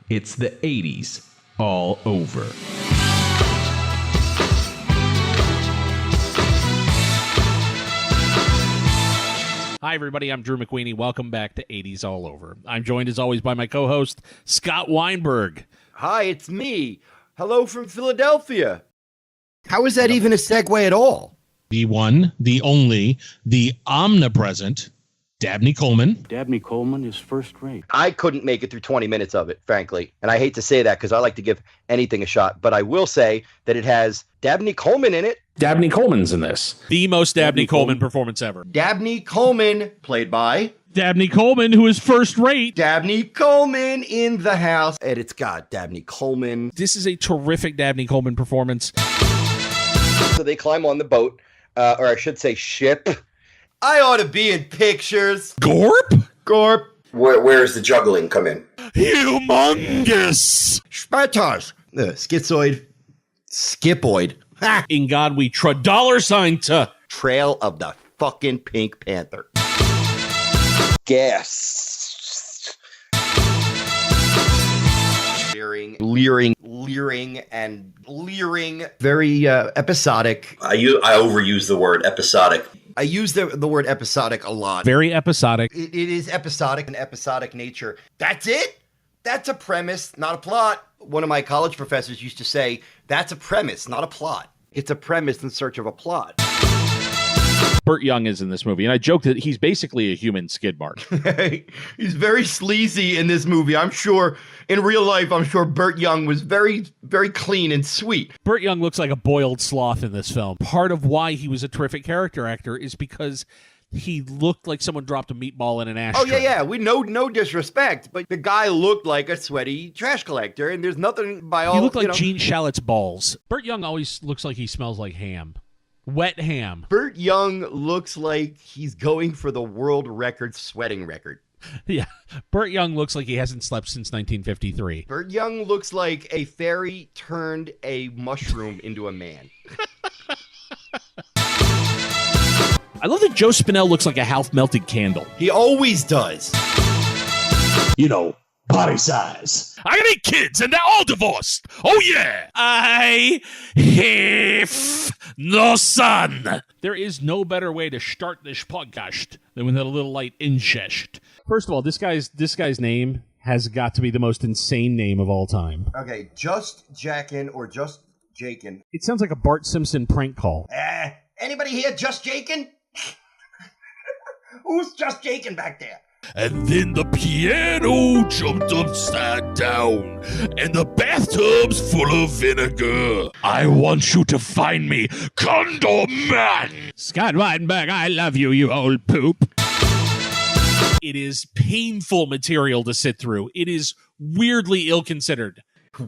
It's the 80s all over. Hi, everybody. I'm Drew McWeeny. Welcome back to 80s All Over. I'm joined, as always, by my co-host, Scott Weinberg. Hi, it's me. Hello from Philadelphia. How is that even a segue at all? The one, the only, the omnipresent Dabney Coleman. Dabney Coleman is first rate. I couldn't make it through 20 minutes of it, frankly. And I hate to say that because I like to give anything a shot. But I will say that it has Dabney Coleman in it. Dabney Coleman's in this. The most Dabney Coleman performance ever. Dabney Coleman, played by Dabney Coleman, who is first rate. Dabney Coleman in the house. And it's got Dabney Coleman. This is a terrific Dabney Coleman performance. So they climb on the boat, or I should say ship. I ought to be in pictures. Gorp? Gorp. Where's the juggling come in? Humongous. Spartars. Schizoid. Skipoid. Ha! In God we trust. $. Trail of the fucking Pink Panther. Gas. Leering, and leering. Very episodic. I overuse the word episodic. I use the word episodic a lot. Very episodic. It is episodic and episodic nature. That's it. That's a premise, not a plot. One of my college professors used to say, that's a premise, not a plot. It's a premise in search of a plot. Burt Young is in this movie, and I joked that he's basically a human skid mark. He's very sleazy in this movie. I'm sure, in real life, Burt Young was very, very clean and sweet. Burt Young looks like a boiled sloth in this film. Part of why he was a terrific character actor is because he looked like someone dropped a meatball in an ashtray. Oh, yeah. We know no disrespect, but the guy looked like a sweaty trash collector, and there's nothing by all... He looked like Gene Shalit's balls. Burt Young always looks like he smells like ham. Wet ham. Burt Young looks like he's going for the world record sweating record. Yeah. Burt Young looks like he hasn't slept since 1953. Burt Young looks like a fairy turned a mushroom into a man. I love that Joe Spinell looks like a half-melted candle. He always does. You know, body size. I got 8 kids, and they're all divorced. Oh, yeah. I have no son. There is no better way to start this podcast than with a little light incest. First of all, this guy's name has got to be the most insane name of all time. Okay, Just Jackin' or Just Jakin'. It sounds like a Bart Simpson prank call. Anybody here Just Jakin'? Who's Just Jakin' back there? And then the piano jumped upside down, and the bathtub's full of vinegar. I want you to find me, Condom Man. Scott Weinberg, I love you, you old poop. It is painful material to sit through. It is weirdly ill-considered.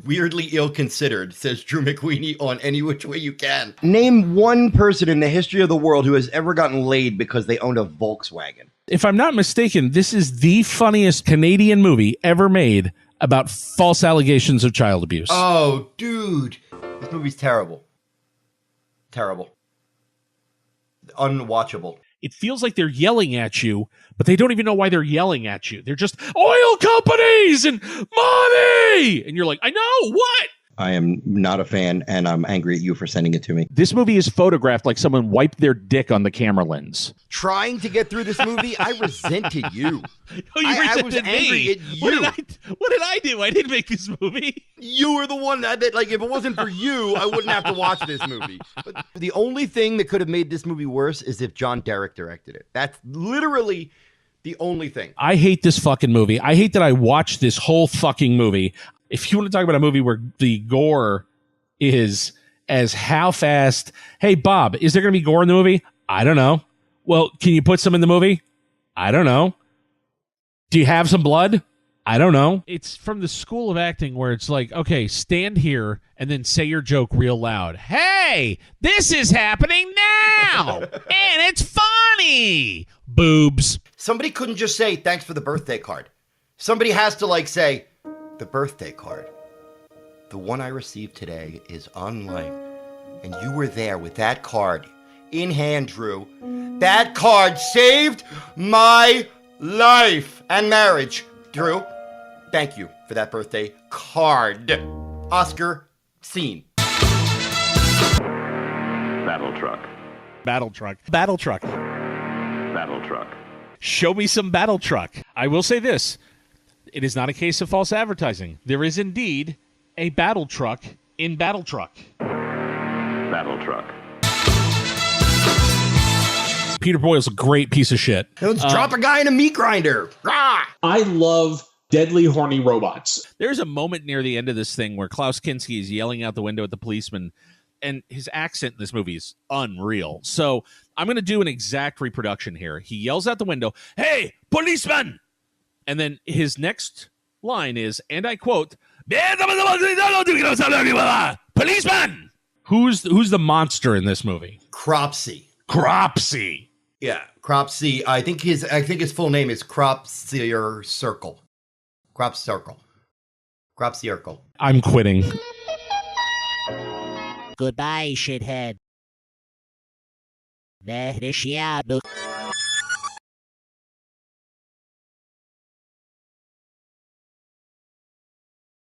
Weirdly ill-considered, says Drew McWeeny on Any Which Way You Can. Name one person in the history of the world who has ever gotten laid because they owned a Volkswagen. If I'm not mistaken, this is the funniest Canadian movie ever made about false allegations of child abuse. Oh, dude. This movie's terrible. Terrible. Unwatchable. It feels like they're yelling at you, but they don't even know why they're yelling at you. They're just, oil companies and money! And you're like, I know, what? I am not a fan, and I'm angry at you for sending it to me. This movie is photographed like someone wiped their dick on the camera lens. Trying to get through this movie, I resented you. Oh, you I resented was me. angry at you. What did I do? I didn't make this movie. You were the one that, like, if it wasn't for you, I wouldn't have to watch this movie. But the only thing that could have made this movie worse is if John Derek directed it. That's literally the only thing. I hate this fucking movie. I hate that I watched this whole fucking movie. If you want to talk about a movie where the gore is as half-assed, hey, Bob, is there going to be gore in the movie? I don't know. Well, can you put some in the movie? I don't know. Do you have some blood? I don't know. It's from the school of acting where it's like, okay, stand here and then say your joke real loud. Hey, this is happening now, and it's funny. Boobs. Somebody couldn't just say, thanks for the birthday card. Somebody has to, like, say, the birthday card. The one I received today is unlike, and you were there with that card in hand, Drew. That card saved my life and marriage, Drew. thank you for that birthday card. Oscar, scene. Battle truck. Battle truck. Battle truck. Battle truck. Show me some battle truck. I will say this. It is not a case of false advertising. There is indeed a battle truck in Battle Truck. Battle truck. Peter Boyle's a great piece of shit. Let's drop a guy in a meat grinder. Rah! I love deadly horny robots. There's a moment near the end of this thing where Klaus Kinski is yelling out the window at the policeman, and his accent in this movie is unreal. So I'm going to do an exact reproduction here. He yells out the window, "Hey, policeman!" And then his next line is, and I quote, "Policeman!" Who's the monster in this movie? Cropsy. Cropsy. Yeah, Cropsy. I think his full name is Cropsy Circle. Crop Circle. Cropsy Circle. I'm quitting. Goodbye, shithead.